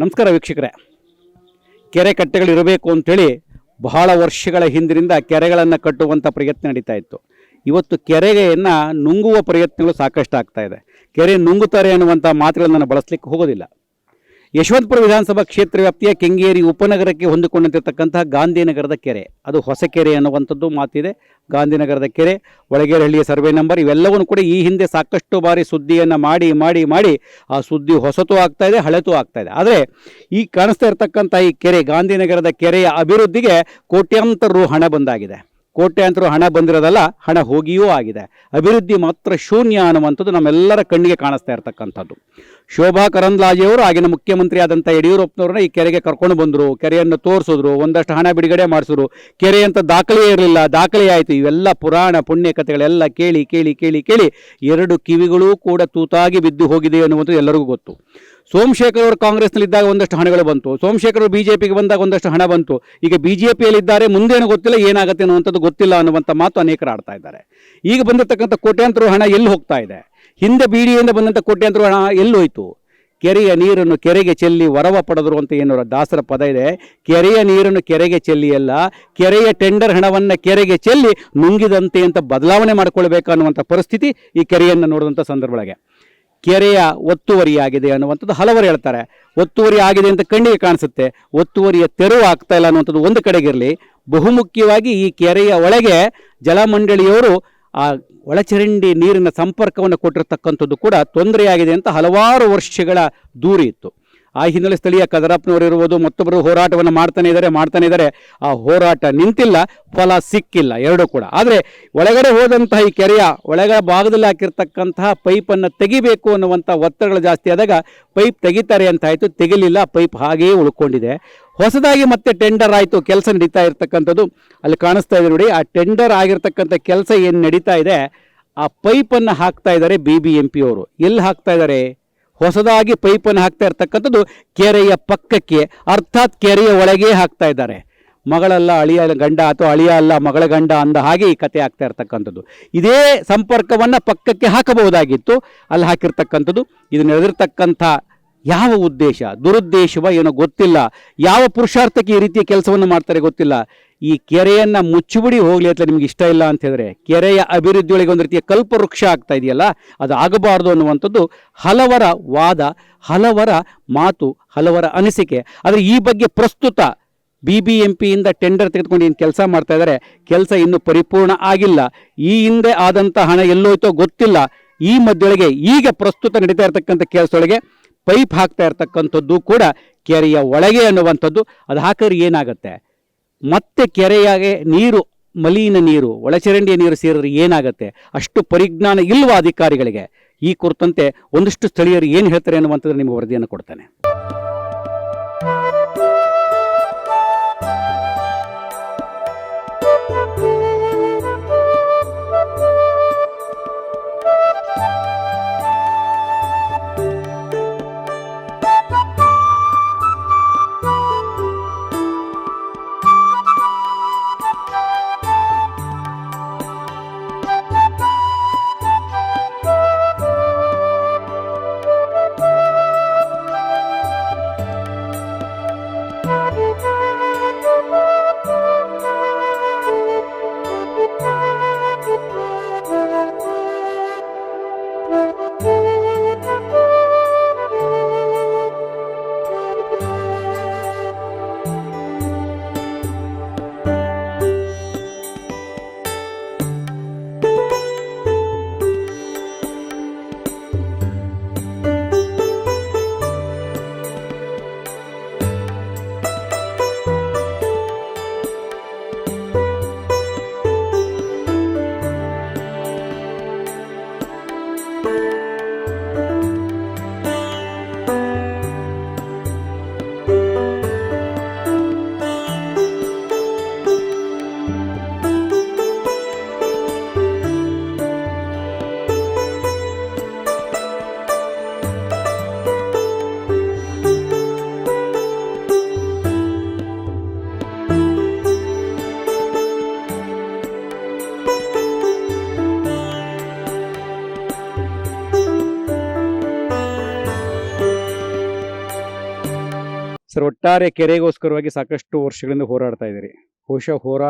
ನಮಸ್ಕಾರ ವೀಕ್ಷಕರೇ. ಕೆರೆ ಕಟ್ಟೆಗಳಿರಬೇಕು ಅಂಥೇಳಿ ಬಹಳ ವರ್ಷಗಳ ಹಿಂದಿನಿಂದ ಕೆರೆಗಳನ್ನು ಕಟ್ಟುವಂಥ ಪ್ರಯತ್ನ ನಡೀತಾ ಇತ್ತು. ಇವತ್ತು ಕೆರೆಯನ್ನು ನುಂಗುವ ಪ್ರಯತ್ನಗಳು ಸಾಕಷ್ಟು ಆಗ್ತಾ ಇದೆ. ಕೆರೆ ನುಂಗುತ್ತಾರೆ ಅನ್ನುವಂಥ ಮಾತುಗಳನ್ನು ನಾನು ಬಳಸಲಿಕ್ಕೆ ಹೋಗೋದಿಲ್ಲ. ಯಶವಂತಪುರ ವಿಧಾನಸಭಾ ಕ್ಷೇತ್ರ ವ್ಯಾಪ್ತಿಯ ಕೆಂಗೇರಿ ಉಪನಗರಕ್ಕೆ ಹೊಂದಿಕೊಂಡಿರ್ತಕ್ಕಂತಹ ಗಾಂಧಿನಗರದ ಕೆರೆ, ಅದು ಹೊಸ ಕೆರೆ ಅನ್ನುವಂಥದ್ದು ಮಾತಿದೆ. ಗಾಂಧಿನಗರದ ಕೆರೆ, ಒಳಗೇರಹಳ್ಳಿಯ ಸರ್ವೆ ನಂಬರ್, ಇವೆಲ್ಲವನ್ನು ಕೂಡ ಈ ಹಿಂದೆ ಸಾಕಷ್ಟು ಬಾರಿ ಸುದ್ದಿಯನ್ನು ಮಾಡಿ ಆ ಸುದ್ದಿ ಹೊಸತು ಆಗ್ತಾ ಇದೆ, ಹಳೆತು ಆಗ್ತಾ ಇದೆ. ಆದರೆ ಈ ಕಾಣಿಸ್ತಾ ಇರತಕ್ಕಂಥ ಈ ಕೆರೆ, ಗಾಂಧಿನಗರದ ಕೆರೆಯ ಅಭಿವೃದ್ಧಿಗೆ ಕೋಟ್ಯಾಂತರ ರು ಹಣ ಬಂದಾಗಿದೆ. ಕೋಟ್ಯಾಂತರ ಹಣ ಬಂದಿರೋದಲ್ಲ, ಹಣ ಹೋಗಿಯೂ ಆಗಿದೆ. ಅಭಿವೃದ್ಧಿ ಮಾತ್ರ ಶೂನ್ಯ ಅನ್ನುವಂಥದ್ದು ನಮ್ಮೆಲ್ಲರ ಕಣ್ಣಿಗೆ ಕಾಣಿಸ್ತಾ ಇರತಕ್ಕಂಥದ್ದು. ಶೋಭಾ ಕರಂದ್ಲಾಜೆಯವರು ಆಗಿನ ಮುಖ್ಯಮಂತ್ರಿ ಆದಂಥ ಯಡಿಯೂರಪ್ಪನವ್ರನ್ನ ಈ ಕೆರೆಗೆ ಕರ್ಕೊಂಡು ಬಂದರು, ಕೆರೆಯನ್ನು ತೋರಿಸಿದ್ರು, ಒಂದಷ್ಟು ಹಣ ಬಿಡುಗಡೆ ಮಾಡಿಸಿದ್ರು. ಕೆರೆ ಅಂತ ದಾಖಲೆ ಇರಲಿಲ್ಲ, ದಾಖಲೆ ಆಯಿತು. ಇವೆಲ್ಲ ಪುರಾಣ ಪುಣ್ಯ ಕಥೆಗಳೆಲ್ಲ ಕೇಳಿ ಕೇಳಿ ಕೇಳಿ ಕೇಳಿ ಎರಡು ಕಿವಿಗಳೂ ಕೂಡ ತೂತಾಗಿ ಬಿದ್ದು ಹೋಗಿದೆ ಅನ್ನುವಂಥದ್ದು ಎಲ್ಲರಿಗೂ ಗೊತ್ತು. ಸೋಮಶೇಖರ್ ಅವರು ಕಾಂಗ್ರೆಸ್ನಲ್ಲಿದ್ದಾಗ ಒಂದಷ್ಟು ಹಣಗಳು ಬಂತು, ಸೋಮಶೇಖರ್ ಅವರು ಬಿಜೆಪಿಗೆ ಬಂದಾಗ ಒಂದಷ್ಟು ಹಣ ಬಂತು. ಈಗ ಬಿಜೆಪಿಯಲ್ಲಿದ್ದಾರೆ, ಮುಂದೇನು ಗೊತ್ತಿಲ್ಲ, ಏನಾಗುತ್ತೆ ಅನ್ನುವಂಥದ್ದು ಗೊತ್ತಿಲ್ಲ ಅನ್ನುವಂಥ ಮಾತು ಅನೇಕರು ಆಡ್ತಾ ಇದ್ದಾರೆ. ಈಗ ಬಂದಿರತಕ್ಕಂಥ ಕೋಟ್ಯಾಂತರ ಹಣ ಎಲ್ಲಿ ಹೋಗ್ತಾ ಇದೆ? ಹಿಂದೆ ಬಿಡಿಯಿಂದ ಬಂದಂಥ ಕೋಟ್ಯಾಂತರ ಹಣ ಎಲ್ಲಿ ಹೋಯಿತು? ಕೆರೆಯ ನೀರನ್ನು ಕೆರೆಗೆ ಚೆಲ್ಲಿ ವರವ ಪಡೆದರು ಅಂತ ಏನೋ ದಾಸರ ಪದ ಇದೆ. ಕೆರೆಯ ನೀರನ್ನು ಕೆರೆಗೆ ಚೆಲ್ಲಿ ಅಲ್ಲ, ಕೆರೆಯ ಟೆಂಡರ್ ಹಣವನ್ನು ಕೆರೆಗೆ ಚೆಲ್ಲಿ ನುಂಗಿದಂತೆ ಅಂತ ಬದಲಾವಣೆ ಮಾಡಿಕೊಳ್ಬೇಕು ಅನ್ನುವಂಥ ಪರಿಸ್ಥಿತಿ ಈ ಕೆರೆಯನ್ನು ನೋಡಿದಂಥ ಸಂದರ್ಭದೊಳಗೆ. ಕೆರೆಯ ಒತ್ತುವರಿಯಾಗಿದೆ ಅನ್ನುವಂಥದ್ದು ಹಲವರು ಹೇಳ್ತಾರೆ. ಒತ್ತುವರಿ ಆಗಿದೆ ಅಂತ ಕಣ್ಣಿಗೆ ಕಾಣಿಸುತ್ತೆ, ಒತ್ತುವರಿಯ ತೆರವು ಆಗ್ತಾ ಇಲ್ಲ ಅನ್ನುವಂಥದ್ದು ಒಂದು ಕಡೆಗಿರಲಿ. ಬಹುಮುಖ್ಯವಾಗಿ ಈ ಕೆರೆಯ ಒಳಗೆ ಜಲಮಂಡಳಿಯವರು ಆ ಒಳಚರಂಡಿ ನೀರಿನ ಸಂಪರ್ಕವನ್ನು ಕೊಟ್ಟಿರ್ತಕ್ಕಂಥದ್ದು ಕೂಡ ತೊಂದರೆಯಾಗಿದೆ ಅಂತ ಹಲವಾರು ವರ್ಷಗಳ ದೂರಿ ಇತ್ತು. ಆ ಹಿನ್ನೆಲೆ ಸ್ಥಳೀಯ ಕದರಪ್ಪನವರು ಇರ್ಬೋದು, ಮತ್ತೊಬ್ಬರು ಹೋರಾಟವನ್ನು ಮಾಡ್ತಾನೆ ಇದ್ದಾರೆ. ಆ ಹೋರಾಟ ನಿಂತಿಲ್ಲ, ಫಲ ಸಿಕ್ಕಿಲ್ಲ, ಎರಡೂ ಕೂಡ. ಆದರೆ ಒಳಗಡೆ ಹೋದಂತಹ ಈ ಕೆರೆಯ ಒಳಗಡೆ ಭಾಗದಲ್ಲಿ ಹಾಕಿರ್ತಕ್ಕಂತಹ ಪೈಪನ್ನು ತೆಗಿಬೇಕು ಅನ್ನುವಂಥ ಒತ್ತಡಗಳು ಜಾಸ್ತಿ ಆದಾಗ ಪೈಪ್ ತೆಗಿತಾರೆ ಅಂತ ಆಯಿತು, ತೆಗಿಲಿಲ್ಲ, ಪೈಪ್ ಹಾಗೆಯೇ ಉಳ್ಕೊಂಡಿದೆ. ಹೊಸದಾಗಿ ಮತ್ತೆ ಟೆಂಡರ್ ಆಯಿತು, ಕೆಲಸ ನಡೀತಾ ಇರ್ತಕ್ಕಂಥದ್ದು ಅಲ್ಲಿ ಕಾಣಿಸ್ತಾ ಇದೆ ನೋಡಿ. ಆ ಟೆಂಡರ್ ಆಗಿರ್ತಕ್ಕಂಥ ಕೆಲಸ ಏನು ನಡೀತಾ ಇದೆ, ಆ ಪೈಪನ್ನು ಹಾಕ್ತಾ ಇದ್ದಾರೆ BBMP ಅವರು. ಎಲ್ಲಿ ಹಾಕ್ತಾ ಇದ್ದಾರೆ? ಹೊಸದಾಗಿ ಪೈಪನ್ನು ಹಾಕ್ತಾ ಇರ್ತಕ್ಕಂಥದ್ದು ಕೆರೆಯ ಪಕ್ಕಕ್ಕೆ, ಅರ್ಥಾತ್ ಕೆರೆಯ ಒಳಗೆ ಹಾಕ್ತಾ ಇದ್ದಾರೆ. ಮಗಳಲ್ಲ ಅಳಿಯ ಗಂಡ ಅಥವಾ ಅಳಿಯ ಅಲ್ಲ ಮಗಳ ಗಂಡ ಅಂದ ಹಾಗೆ ಈ ಕತೆ ಆಗ್ತಾ ಇರ್ತಕ್ಕಂಥದ್ದು. ಇದೇ ಸಂಪರ್ಕವನ್ನು ಪಕ್ಕಕ್ಕೆ ಹಾಕಬಹುದಾಗಿತ್ತು, ಅಲ್ಲಿ ಹಾಕಿರ್ತಕ್ಕಂಥದ್ದು. ಇದು ನಡೆದಿರ್ತಕ್ಕಂಥ ಯಾವ ಉದ್ದೇಶ, ದುರುದ್ದೇಶವ ಏನೋ ಗೊತ್ತಿಲ್ಲ. ಯಾವ ಪುರುಷಾರ್ಥಕ್ಕೆ ಈ ರೀತಿಯ ಕೆಲಸವನ್ನು ಮಾಡ್ತಾರೆ ಗೊತ್ತಿಲ್ಲ. ಈ ಕೆರೆಯನ್ನು ಮುಚ್ಚಿಬಿಡಿ ಹೋಗಲಿ ಅಂತ ನಿಮ್ಗೆ ಇಷ್ಟ ಇಲ್ಲ ಅಂತ ಹೇಳಿದ್ರೆ, ಕೆರೆಯ ಅಭಿವೃದ್ಧಿಯೊಳಗೆ ಒಂದು ರೀತಿಯ ಕಲ್ಪವೃಕ್ಷ ಆಗ್ತಾ ಇದೆಯಲ್ಲ, ಅದು ಆಗಬಾರ್ದು ಅನ್ನುವಂಥದ್ದು ಹಲವರ ವಾದ, ಹಲವರ ಮಾತು, ಹಲವರ ಅನಿಸಿಕೆ. ಆದರೆ ಈ ಬಗ್ಗೆ ಪ್ರಸ್ತುತ BBMPಯಿಂದ ಟೆಂಡರ್ ತೆಗೆದುಕೊಂಡು ಏನು ಕೆಲಸ ಮಾಡ್ತಾ ಇದ್ದಾರೆ, ಕೆಲಸ ಇನ್ನೂ ಪರಿಪೂರ್ಣ ಆಗಿಲ್ಲ. ಈ ಹಿಂದೆ ಆದಂಥ ಹಣ ಎಲ್ಲೋಯ್ತೋ ಗೊತ್ತಿಲ್ಲ. ಈ ಮಧ್ಯೊಳಗೆ ಈಗ ಪ್ರಸ್ತುತ ನಡೀತಾ ಇರತಕ್ಕಂಥ ಕೆಲಸದೊಳಗೆ ಪೈಪ್ ಹಾಕ್ತಾ ಇರ್ತಕ್ಕಂಥದ್ದು ಕೂಡ ಕೆರೆಯ ಒಳಗೆ ಅನ್ನುವಂಥದ್ದು. ಅದು ಹಾಕಿದ್ರೆ ಏನಾಗುತ್ತೆ? ಮತ್ತೆ ಕೆರೆಯಾಗೆ ನೀರು, ಮಲಿನ ನೀರು, ಒಳಚರಂಡಿಯ ನೀರು ಸೇರಿದ್ರೆ ಏನಾಗುತ್ತೆ? ಅಷ್ಟು ಪರಿಜ್ಞಾನ ಇಲ್ವಾ ಅಧಿಕಾರಿಗಳಿಗೆ? ಈ ಕುರಿತಂತೆ ಒಂದಷ್ಟು ಸ್ಥಳೀಯರು ಏನು ಹೇಳ್ತಾರೆ ಅನ್ನುವಂಥದ್ದು ನಿಮಗೆ ವರದಿಯನ್ನು ಕೊಡ್ತಾನೆ. ಸರ್, ಒಟ್ಟಾರೆ ಕೆರೆಗೋಸ್ಕರವಾಗಿ ಸಾಕಷ್ಟು ವರ್ಷಗಳಿಂದ ಹೋರಾಡ್ತಾ ಇದ್ದೀರಿ. ಬಹುಶಃ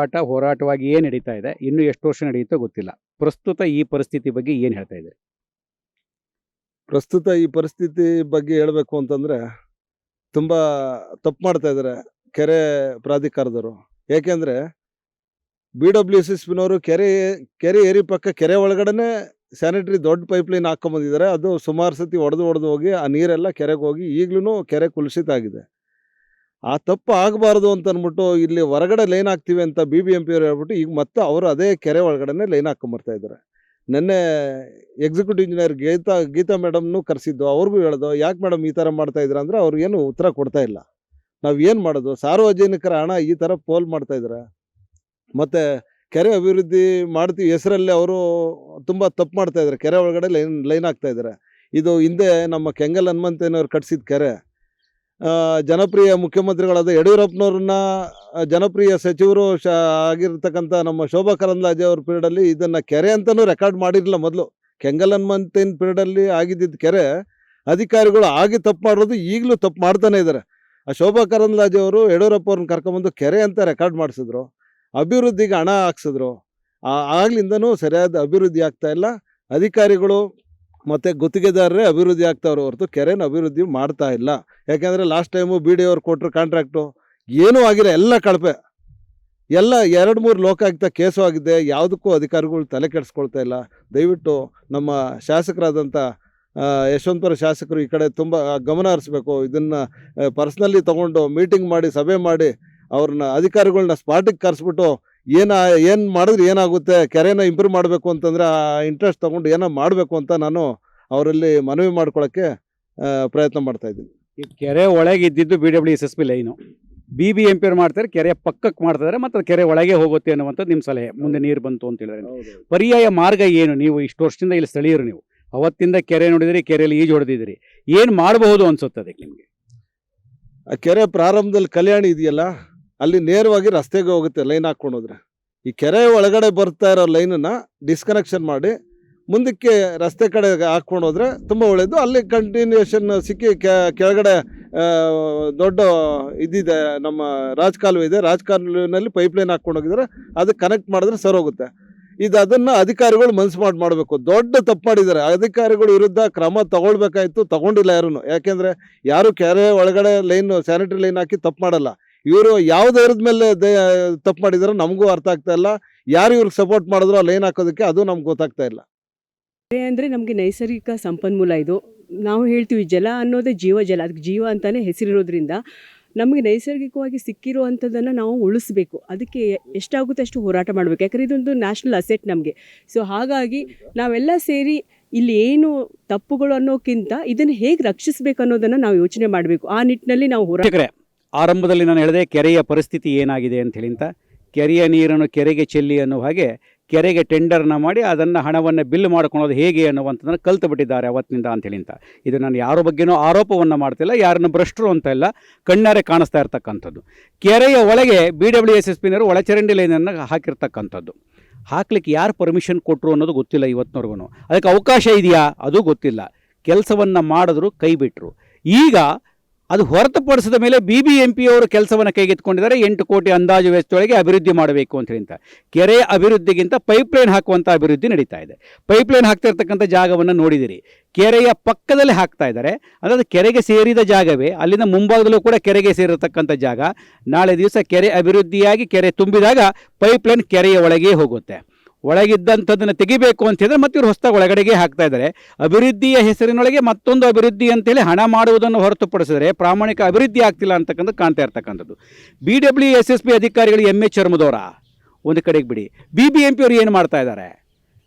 ಹೋರಾಟವಾಗಿಯೇ ನಡೀತಾ ಇದೆ. ಇನ್ನು ಎಷ್ಟು ವರ್ಷ ನಡೆಯುತ್ತೋ ಗೊತ್ತಿಲ್ಲ. ಪ್ರಸ್ತುತ ಈ ಪರಿಸ್ಥಿತಿ ಬಗ್ಗೆ ಏನು ಹೇಳ್ತಾ ಇದ್ದೀರಿ? ಪ್ರಸ್ತುತ ಈ ಪರಿಸ್ಥಿತಿ ಬಗ್ಗೆ ಹೇಳಬೇಕು ಅಂತಂದರೆ ತುಂಬ ತಪ್ಪು ಮಾಡ್ತಾ ಇದ್ದಾರೆ ಕೆರೆ ಪ್ರಾಧಿಕಾರದವರು. ಏಕೆಂದರೆ BWSSBನವರು ಕೆರೆ ಏರಿ ಪಕ್ಕ ಕೆರೆ ಒಳಗಡೆ ಸ್ಯಾನಿಟರಿ ದೊಡ್ಡ ಪೈಪ್ಲೈನ್ ಹಾಕ್ಕೊಂಬಂದಿದ್ದಾರೆ. ಅದು ಸುಮಾರು ಸತಿ ಒಡೆದು ಹೋಗಿ ಆ ನೀರೆಲ್ಲ ಕೆರೆಗೆ ಹೋಗಿ ಈಗಲೂ ಕೆರೆ ಕುಲುಷಿತ ಆಗಿದೆ. ಆ ತಪ್ಪು ಆಗಬಾರ್ದು ಅಂತ ಅಂದ್ಬಿಟ್ಟು ಇಲ್ಲಿ ಹೊರಗಡೆ ಲೈನ್ ಹಾಕ್ತೀವಿ ಅಂತ BBMP ಅವ್ರು ಹೇಳ್ಬಿಟ್ಟು ಈಗ ಮತ್ತೆ ಅವರು ಅದೇ ಕೆರೆ ಒಳಗಡೆ ಲೈನ್ ಹಾಕ್ಕೊಂಬರ್ತಾ ಇದ್ದಾರೆ. ನೆನ್ನೆ ಎಕ್ಸಿಕ್ಯೂಟಿವ್ ಇಂಜಿನಿಯರ್ ಗೀತಾ ಮೇಡಮ್ನು ಕರೆಸಿದ್ದು. ಅವ್ರಿಗೂ ಹೇಳ್ದು, ಯಾಕೆ ಮೇಡಮ್ ಈ ಥರ ಮಾಡ್ತಾ ಇದ್ದೀರಾ ಅಂದರೆ ಅವ್ರು ಏನು ಉತ್ತರ ಕೊಡ್ತಾ ಇಲ್ಲ. ನಾವು ಏನು ಮಾಡೋದು? ಸಾರ್ವಜನಿಕರ ಹಣ ಈ ಥರ ಪೋಲ್ ಮಾಡ್ತಾ ಇದ್ದಾರೆ. ಮತ್ತು ಕೆರೆ ಅಭಿವೃದ್ಧಿ ಮಾಡ್ತೀವಿ ಹೆಸರಲ್ಲಿ ಅವರು ತುಂಬ ತಪ್ಪು ಮಾಡ್ತಾ ಇದ್ದಾರೆ. ಕೆರೆ ಒಳಗಡೆ ಲೈನ್ ಹಾಕ್ತಾ ಇದ್ದಾರೆ. ಇದು ಹಿಂದೆ ನಮ್ಮ ಕೆಂಗಲ್ ಹನುಮಂತಯ್ಯನವ್ರು ಕಟ್ಸಿದ ಕೆರೆ. ಜನಪ್ರಿಯ ಮುಖ್ಯಮಂತ್ರಿಗಳಾದ ಯಡಿಯೂರಪ್ಪನವ್ರನ್ನ ಜನಪ್ರಿಯ ಸಚಿವರು ಆಗಿರ್ತಕ್ಕಂಥ ನಮ್ಮ ಶೋಭಾ ಕರಂದ್ಲಾಜೆ ಅವ್ರ ಪೀರಿಯಡಲ್ಲಿ ಇದನ್ನು ಕೆರೆ ಅಂತಲೂ ರೆಕಾರ್ಡ್ ಮಾಡಿರಲಿಲ್ಲ. ಮೊದಲು ಕೆಂಗಲ್ ಹನುಮಂತಯ್ಯನ ಪೀರಿಯಡಲ್ಲಿ ಆಗಿದ್ದಿದ್ದ ಕೆರೆ ಅಧಿಕಾರಿಗಳು ಆಗಿ ತಪ್ಪು ಮಾಡೋದು ಈಗಲೂ ತಪ್ಪು ಮಾಡ್ತಾನೆ ಇದ್ದಾರೆ. ಆ ಶೋಭಾ ಕರಂದ್ಲಾಜೆ ಅವರು ಯಡಿಯೂರಪ್ಪ ಅವ್ರನ್ನ ಕರ್ಕೊಂಬಂದು ಕೆರೆ ಅಂತ ರೆಕಾರ್ಡ್ ಮಾಡಿಸಿದ್ರು. ಅಭಿವೃದ್ಧಿಗೆ ಹಣ ಹಾಕ್ಸಿದ್ರು. ಆಗ್ಲಿಂದನೂ ಸರಿಯಾದ ಅಭಿವೃದ್ಧಿ ಆಗ್ತಾ ಇಲ್ಲ. ಅಧಿಕಾರಿಗಳು ಮತ್ತು ಗುತ್ತಿಗೆದಾರರೇ ಅಭಿವೃದ್ಧಿ ಆಗ್ತಾವ್ರೆ ಹೊರತು ಕೆರೆನ ಅಭಿವೃದ್ಧಿ ಮಾಡ್ತಾ ಇಲ್ಲ. ಯಾಕೆಂದರೆ ಲಾಸ್ಟ್ ಟೈಮು BD ಅವ್ರು ಕೊಟ್ಟರು ಕಾಂಟ್ರಾಕ್ಟು, ಏನೂ ಆಗಿಲ್ಲ, ಎಲ್ಲ ಕಳಪೆ. ಎಲ್ಲ 2-3 ಲೋಕಾಯುಕ್ತ ಕೇಸು ಆಗಿದೆ. ಯಾವುದಕ್ಕೂ ಅಧಿಕಾರಿಗಳು ತಲೆ ಕೆಡಿಸ್ಕೊಳ್ತಾ ಇಲ್ಲ. ದಯವಿಟ್ಟು ನಮ್ಮ ಶಾಸಕರಾದಂಥ ಯಶವಂತಪುರ ಶಾಸಕರು ಈ ಕಡೆ ತುಂಬ ಗಮನ ಹರಿಸ್ಬೇಕು. ಇದನ್ನು ಪರ್ಸ್ನಲಿ ತೊಗೊಂಡು ಮೀಟಿಂಗ್ ಮಾಡಿ, ಸಭೆ ಮಾಡಿ, ಅವ್ರನ್ನ ಅಧಿಕಾರಿಗಳನ್ನ ಸ್ಪಾಟಿಗೆ ಕರೆಸ್ಬಿಟ್ಟು ಏನು ಮಾಡಿದ್ರೆ ಏನಾಗುತ್ತೆ, ಕೆರೆನ ಇಂಪ್ರೂವ್ ಮಾಡಬೇಕು ಅಂತಂದರೆ ಆ ಇಂಟ್ರೆಸ್ಟ್ ತೊಗೊಂಡು ಏನೋ ಮಾಡಬೇಕು ಅಂತ ನಾನು ಅವರಲ್ಲಿ ಮನವಿ ಮಾಡ್ಕೊಳ್ಳೋಕ್ಕೆ ಪ್ರಯತ್ನ ಮಾಡ್ತಾಯಿದ್ದೀನಿ. ಈ ಕೆರೆ ಒಳಗೆ ಇದ್ದಿದ್ದು BWSSB ಲೈನು, BBMP ಅವ್ರು ಮಾಡ್ತಾರೆ, ಕೆರೆ ಪಕ್ಕಕ್ಕೆ ಮಾಡ್ತಿದ್ದಾರೆ, ಮತ್ತು ಕೆರೆ ಒಳಗೆ ಹೋಗುತ್ತೆ ಅನ್ನುವಂಥದ್ದು ನಿಮ್ಮ ಸಲಹೆ. ಮುಂದೆ ನೀರು ಬಂತು ಅಂತ ಹೇಳಿದ್ರೆ ಪರ್ಯಾಯ ಮಾರ್ಗ ಏನು? ನೀವು ಇಷ್ಟು ವರ್ಷದಿಂದ ಇಲ್ಲಿ ಸ್ಥಳೀಯರು, ನೀವು ಅವತ್ತಿಂದ ಕೆರೆ ನೋಡಿದಿರಿ, ಕೆರೆಯಲ್ಲಿ ಈಜು ಹೊಡೆದಿದ್ದೀರಿ, ಏನು ಮಾಡಬಹುದು ಅನ್ಸುತ್ತೆ ಅದಕ್ಕೆ ನಿಮಗೆ? ಆ ಕೆರೆ ಪ್ರಾರಂಭದಲ್ಲಿ ಕಲ್ಯಾಣಿ ಇದೆಯಲ್ಲ, ಅಲ್ಲಿ ನೇರವಾಗಿ ರಸ್ತೆಗೆ ಹೋಗುತ್ತೆ ಲೈನ್ ಹಾಕ್ಕೊಂಡು ಹೋದ್ರೆ. ಈ ಕೆರೆ ಒಳಗಡೆ ಬರ್ತಾ ಇರೋ ಲೈನನ್ನು ಡಿಸ್ಕನೆಕ್ಷನ್ ಮಾಡಿ ಮುಂದಕ್ಕೆ ರಸ್ತೆ ಕಡೆ ಹಾಕ್ಕೊಂಡು ಹೋದರೆ ತುಂಬ ಒಳ್ಳೆಯದು. ಅಲ್ಲಿ ಕಂಟಿನ್ಯೂಷನ್ ಸಿಕ್ಕಿ ಕೆಳಗಡೆ ದೊಡ್ಡ ಇದಿದೆ, ನಮ್ಮ ರಾಜಕಾಲುವೆ ಇದೆ, ರಾಜಕಾಲುವೆನಲ್ಲಿ ಪೈಪ್ಲೈನ್ ಹಾಕ್ಕೊಂಡು ಹೋಗಿದ್ದಾರೆ, ಅದಕ್ಕೆ ಕನೆಕ್ಟ್ ಮಾಡಿದ್ರೆ ಸರೋಗುತ್ತೆ. ಅದನ್ನು ಅಧಿಕಾರಿಗಳು ಮನಸ್ಸು ಮಾಡಬೇಕು. ದೊಡ್ಡ ತಪ್ಪು ಮಾಡಿದ್ದಾರೆ. ಅಧಿಕಾರಿಗಳ ವಿರುದ್ಧ ಕ್ರಮ ತಗೊಳ್ಬೇಕಾಯ್ತು, ತಗೊಂಡಿಲ್ಲ ಯಾರೂ. ಯಾಕೆಂದರೆ ಯಾರು ಕೆರೆ ಒಳಗಡೆ ಸ್ಯಾನಿಟರಿ ಲೈನ್ ಹಾಕಿ ತಪ್ಪು ಮಾಡಲ್ಲ. ಇವರು ಯಾವ ಧೈರ್ಯದ ಮೇಲೆ ತಪ್ಪು ಮಾಡಿದಾರೋ ನಮಗೂ ಅರ್ಥ ಆಗ್ತಾ ಇಲ್ಲ. ಯಾರು ಇವ್ರಿಗೆ ಸಪೋರ್ಟ್ ಮಾಡಿದ್ರು ಆ ಲೈನ್ ಹಾಕೋದಕ್ಕೆ, ಅದು ನಮ್ಗೆ ಗೊತ್ತಾಗ್ತಾ ಇಲ್ಲ. ಕೆರೆ ಅಂದರೆ ನಮಗೆ ನೈಸರ್ಗಿಕ ಸಂಪನ್ಮೂಲ. ಇದು ನಾವು ಹೇಳ್ತೀವಿ ಜಲ ಅನ್ನೋದೇ ಜೀವಜಲ, ಅದಕ್ಕೆ ಜೀವ ಅಂತಲೇ ಹೆಸರಿರೋದ್ರಿಂದ ನಮಗೆ ನೈಸರ್ಗಿಕವಾಗಿ ಸಿಕ್ಕಿರುವಂಥದ್ದನ್ನು ನಾವು ಉಳಿಸ್ಬೇಕು. ಅದಕ್ಕೆ ಎಷ್ಟಾಗುತ್ತೆ ಅಷ್ಟು ಹೋರಾಟ ಮಾಡಬೇಕು. ಯಾಕಂದರೆ ಇದೊಂದು ನ್ಯಾಷನಲ್ ಅಸೆಟ್ ನಮಗೆ. ಸೊ ಹಾಗಾಗಿ ನಾವೆಲ್ಲ ಸೇರಿ ಇಲ್ಲಿ ಏನು ತಪ್ಪುಗಳು ಅನ್ನೋಕ್ಕಿಂತ ಇದನ್ನು ಹೇಗೆ ರಕ್ಷಿಸಬೇಕು ಅನ್ನೋದನ್ನು ನಾವು ಯೋಚನೆ ಮಾಡಬೇಕು. ಆ ನಿಟ್ಟಿನಲ್ಲಿ ನಾವು ಹೋರಾಟ. ಆರಂಭದಲ್ಲಿ ನಾನು ಹೇಳಿದೆ ಕೆರೆಯ ಪರಿಸ್ಥಿತಿ ಏನಾಗಿದೆ ಅಂತ ಹೇಳಿ. ಕೆರೆಯ ನೀರನ್ನು ಕೆರೆಗೆ ಚೆಲ್ಲಿ ಅನ್ನೋ ಹಾಗೆ ಕೆರೆಗೆ ಟೆಂಡರ್ನ ಮಾಡಿ ಅದನ್ನು ಹಣವನ್ನು ಬಿಲ್ ಮಾಡ್ಕೊಳೋದು ಹೇಗೆ ಅನ್ನುವಂಥದ್ದನ್ನು ಕಲ್ತು ಬಿಟ್ಟಿದ್ದಾರೆ ಅವತ್ತಿನಿಂದ ಅಂತೇಳಿ. ಇದು ನಾನು ಯಾರ ಬಗ್ಗೆನೂ ಆರೋಪವನ್ನು ಮಾಡ್ತಿಲ್ಲ, ಯಾರನ್ನು ಭ್ರಷ್ಟರು ಅಂತ ಇಲ್ಲ, ಕಣ್ಣಾರೆ ಕಾಣಿಸ್ತಾ ಇರ್ತಕ್ಕಂಥದ್ದು. ಕೆರೆಯ ಒಳಗೆ BWSSBನವರು ಒಳಚರಂಡಿ ಲೈನನ್ನು ಹಾಕಿರ್ತಕ್ಕಂಥದ್ದು. ಹಾಕ್ಲಿಕ್ಕೆ ಯಾರು ಪರ್ಮಿಷನ್ ಕೊಟ್ಟರು ಅನ್ನೋದು ಗೊತ್ತಿಲ್ಲ ಇವತ್ತಿನವರೆಗೂ. ಅದಕ್ಕೆ ಅವಕಾಶ ಇದೆಯಾ ಅದು ಗೊತ್ತಿಲ್ಲ. ಕೆಲಸವನ್ನು ಮಾಡಿದ್ರು ಕೈ ಬಿಟ್ಟರು. ಈಗ ಅದು ಹೊರತುಪಡಿಸಿದ ಮೇಲೆ BBMP ಅವರು ಕೆಲಸವನ್ನು ಕೈಗೆತ್ತಿಕೊಂಡಿದ್ದಾರೆ. 8 ಕೋಟಿ ಅಂದಾಜು ವೆಚ್ಚದೊಳಗೆ ಅಭಿವೃದ್ಧಿ ಮಾಡಬೇಕು ಅಂತ ಹೇಳಿ. ಕೆರೆ ಅಭಿವೃದ್ಧಿಗಿಂತ ಪೈಪ್ಲೈನ್ ಹಾಕುವಂಥ ಅಭಿವೃದ್ಧಿ ನಡೀತಾ ಇದೆ. ಪೈಪ್ಲೈನ್ ಹಾಕ್ತಾ ಇರ್ತಕ್ಕಂಥ ಜಾಗವನ್ನು ನೋಡಿದಿರಿ. ಕೆರೆಯ ಪಕ್ಕದಲ್ಲಿ ಹಾಕ್ತಾ ಇದ್ದಾರೆ. ಅದಾದ ಕೆರೆಗೆ ಸೇರಿದ ಜಾಗವೇ, ಅಲ್ಲಿಂದ ಮುಂಭಾಗದಲ್ಲೂ ಕೂಡ ಕೆರೆಗೆ ಸೇರಿರತಕ್ಕಂಥ ಜಾಗ. ನಾಳೆ ದಿವಸ ಕೆರೆ ಅಭಿವೃದ್ಧಿಯಾಗಿ ಕೆರೆ ತುಂಬಿದಾಗ ಪೈಪ್ಲೈನ್ ಕೆರೆಯ ಒಳಗೆ ಹೋಗುತ್ತೆ. ಒಳಗಿದ್ದಂಥದ್ದನ್ನು ತೆಗಿಬೇಕು ಅಂತ ಹೇಳಿದ್ರೆ ಮತ್ತೆ ಇವರು ಹೊಸದಾಗಿ ಒಳಗಡೆಗೆ ಹಾಕ್ತಾ ಇದ್ದಾರೆ. ಅಭಿವೃದ್ಧಿಯ ಹೆಸರಿನೊಳಗೆ ಮತ್ತೊಂದು ಅಭಿವೃದ್ಧಿ ಅಂತೇಳಿ ಹಣ ಮಾಡುವುದನ್ನು ಹೊರತುಪಡಿಸಿದರೆ ಪ್ರಾಮಾಣಿಕ ಅಭಿವೃದ್ಧಿ ಆಗ್ತಿಲ್ಲ ಅಂತಕ್ಕಂಥದ್ದು ಕಾಣ್ತಾ ಇರ್ತಕ್ಕಂಥದ್ದು. BWSSB ಅಧಿಕಾರಿಗಳು MA ಚರ್ಮದವರ ಒಂದು ಕಡೆಗೆ ಬಿಡಿ, BBMP ಅವರು ಏನು ಮಾಡ್ತಾ ಇದ್ದಾರೆ?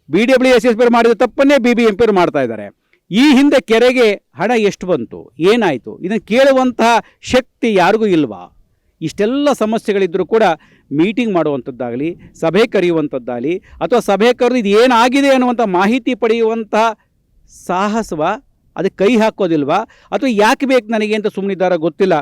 BWSSB ಅವರು ಮಾಡಿದ ತಪ್ಪನ್ನೇ BBMP ಅವರು ಮಾಡ್ತಾ ಇದ್ದಾರೆ. ಈ ಹಿಂದೆ ಕೆರೆಗೆ ಹಣ ಎಷ್ಟು ಬಂತು, ಏನಾಯಿತು, ಇದನ್ನು ಕೇಳುವಂತಹ ಶಕ್ತಿ ಯಾರಿಗೂ ಇಲ್ವಾ? ಇಷ್ಟೆಲ್ಲ ಸಮಸ್ಯೆಗಳಿದ್ದರೂ ಕೂಡ ಮೀಟಿಂಗ್ ಮಾಡುವಂಥದ್ದಾಗಲಿ, ಸಭೆ ಕರೆಯುವಂಥದ್ದಾಗಲಿ, ಅಥವಾ ಸಭೆ ಕರೆದು ಇದು ಏನಾಗಿದೆ ಅನ್ನುವಂಥ ಮಾಹಿತಿ ಪಡೆಯುವಂತಹ ಸಾಹಸವ, ಅದಕ್ಕೆ ಕೈ ಹಾಕೋದಿಲ್ವಾ, ಅಥವಾ ಯಾಕೆ ಬೇಕು ನನಗೆ ಅಂತ ಸುಮ್ಮನಿದ್ದಾರ ಗೊತ್ತಿಲ್ಲ.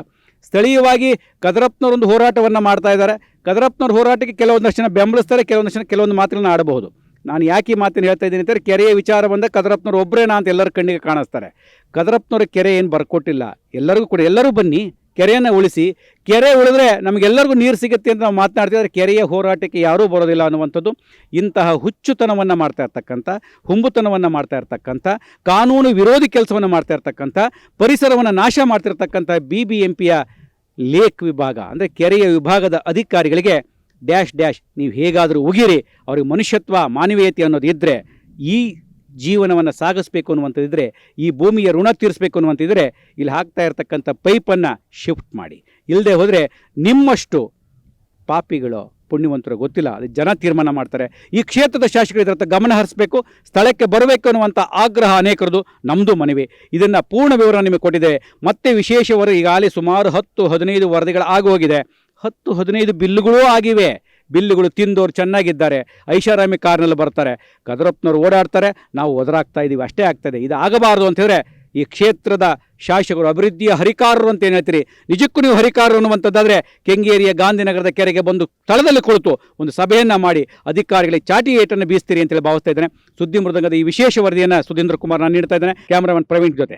ಸ್ಥಳೀಯವಾಗಿ ಕದರಪ್ಪನವರೊಂದು ಹೋರಾಟವನ್ನು ಮಾಡ್ತಾ ಇದ್ದಾರೆ. ಕದರಪ್ಪನವ್ರ ಹೋರಾಟಕ್ಕೆ ಕೆಲವೊಂದಷ್ಟು ಜನ ಬೆಂಬಲಿಸ್ತಾರೆ, ಕೆಲವೊಂದು ಮಾತುಗಳನ್ನ ಆಡಬಹುದು. ನಾನು ಯಾಕೆ ಈ ಮಾತನ್ನು ಹೇಳ್ತಾ ಇದ್ದೀನಿ ಅಂತಂದರೆ, ಕೆರೆಯ ವಿಚಾರ ಬಂದ ಕದರಪ್ಪನವ್ರು ಒಬ್ಬರೇನಾ ಅಂತ ಎಲ್ಲರ ಕಣ್ಣಿಗೆ ಕಾಣಿಸ್ತಾರೆ. ಕದರಪ್ಪನವ್ರ ಕೆರೆ ಏನು ಬರ್ಕೊಟ್ಟಿಲ್ಲ. ಎಲ್ಲರಿಗೂ ಕೂಡ ಎಲ್ಲರೂ ಬನ್ನಿ, ಕೆರೆಯನ್ನು ಉಳಿಸಿ. ಕೆರೆ ಉಳಿದ್ರೆ ನಮಗೆಲ್ಲರಿಗೂ ನೀರು ಸಿಗುತ್ತೆ ಅಂತ ನಾವು ಮಾತನಾಡ್ತಿದ್ರೆ ಕೆರೆಯ ಹೋರಾಟಕ್ಕೆ ಯಾರೂ ಬರೋದಿಲ್ಲ ಅನ್ನುವಂಥದ್ದು ಇಂತಹ ಹುಚ್ಚುತನವನ್ನು ಮಾಡ್ತಾ ಇರ್ತಕ್ಕಂಥ, ಹುಂಬುತನವನ್ನು ಮಾಡ್ತಾ ಇರ್ತಕ್ಕಂಥ, ಕಾನೂನು ವಿರೋಧಿ ಕೆಲಸವನ್ನು ಮಾಡ್ತಾ ಇರ್ತಕ್ಕಂಥ, ಪರಿಸರವನ್ನು ನಾಶ ಮಾಡ್ತಿರ್ತಕ್ಕಂಥ BBMPಯ ಲೇಕ್ ವಿಭಾಗ ಅಂದರೆ ಕೆರೆಯ ವಿಭಾಗದ ಅಧಿಕಾರಿಗಳಿಗೆ ಡ್ಯಾಶ್ ಡ್ಯಾಶ್ ನೀವು ಹೇಗಾದರೂ ಉಗಿರಿ. ಅವ್ರಿಗೆ ಮನುಷ್ಯತ್ವ, ಮಾನವೀಯತೆ ಅನ್ನೋದು ಇದ್ದರೆ, ಈ ಜೀವನವನ್ನು ಸಾಗಿಸ್ಬೇಕು ಅನ್ನುವಂಥದ್ದಿದ್ದರೆ, ಈ ಭೂಮಿಯ ಋಣ ತೀರಿಸಬೇಕು ಅನ್ನುವಂಥದ್ದಿದ್ರೆ ಇಲ್ಲಿ ಹಾಕ್ತಾ ಇರ್ತಕ್ಕಂಥ ಪೈಪನ್ನು ಶಿಫ್ಟ್ ಮಾಡಿ. ಇಲ್ಲದೆ ಹೋದರೆ ನಿಮ್ಮಷ್ಟು ಪಾಪಿಗಳು ಪುಣ್ಯವಂತರು ಗೊತ್ತಿಲ್ಲ, ಅದು ಜನ ತೀರ್ಮಾನ ಮಾಡ್ತಾರೆ. ಈ ಕ್ಷೇತ್ರದ ಶಾಸಕರು ಇದರ ಗಮನ ಹರಿಸಬೇಕು, ಸ್ಥಳಕ್ಕೆ ಬರಬೇಕು ಅನ್ನುವಂಥ ಆಗ್ರಹ ಅನೇಕರದು, ನಮ್ಮದು ಮನವಿ. ಇದನ್ನು ಪೂರ್ಣ ವಿವರ ನಿಮಗೆ ಕೊಟ್ಟಿದ್ದೇವೆ. ಮತ್ತೆ ವಿಶೇಷವರು ಈಗಾಗಲೇ ಸುಮಾರು 10-15 ವರದಿಗಳು ಆಗೋಗಿದೆ. 10-15 ಬಿಲ್ಲುಗಳೂ ಆಗಿವೆ. ಬಿಲ್ಲುಗಳು ತಿಂದೋರು ಚೆನ್ನಾಗಿದ್ದಾರೆ, ಐಷಾರಾಮಿ ಕಾರ್ನಲ್ಲಿ ಬರ್ತಾರೆ, ಕದರಪ್ಪನವ್ರು ಓಡಾಡ್ತಾರೆ, ನಾವು ಒದರಾಗ್ತಾ ಇದ್ದೀವಿ, ಅಷ್ಟೇ ಆಗ್ತದೆ. ಇದು ಆಗಬಾರ್ದು ಅಂತ ಹೇಳಿದ್ರೆ ಈ ಕ್ಷೇತ್ರದ ಶಾಸಕರು ಅಭಿವೃದ್ಧಿಯ ಹರಿಕಾರರು ಅಂತ ಏನು ಹೇಳ್ತೀರಿ, ನಿಜಕ್ಕೂ ನೀವು ಹರಿಕಾರರು ಅನ್ನುವಂಥದ್ದಾದರೆ ಕೆಂಗೇರಿಯ ಗಾಂಧಿನಗರದ ಕೆರೆಗೆ ಬಂದು ಸ್ಥಳದಲ್ಲಿ ಕುಳಿತು ಒಂದು ಸಭೆಯನ್ನು ಮಾಡಿ ಅಧಿಕಾರಿಗಳಿಗೆ ಚಾಟಿ ಏಟನ್ನು ಬೀಸ್ತೀರಿ ಅಂತೇಳಿ ಭಾವಿಸ್ತಾ ಇದ್ದೇನೆ. ಸುದ್ದಿ ಮೃದಂಗದ ಈ ವಿಶೇಷ ವರದಿಯನ್ನು ಸುಧೀಂದ್ರ ಕುಮಾರ್ ನಾನು ನೀಡ್ತಾ ಇದ್ದೇನೆ. ಕ್ಯಾಮರಾಮನ್ ಪ್ರವೀಣ್ ಜೊತೆ.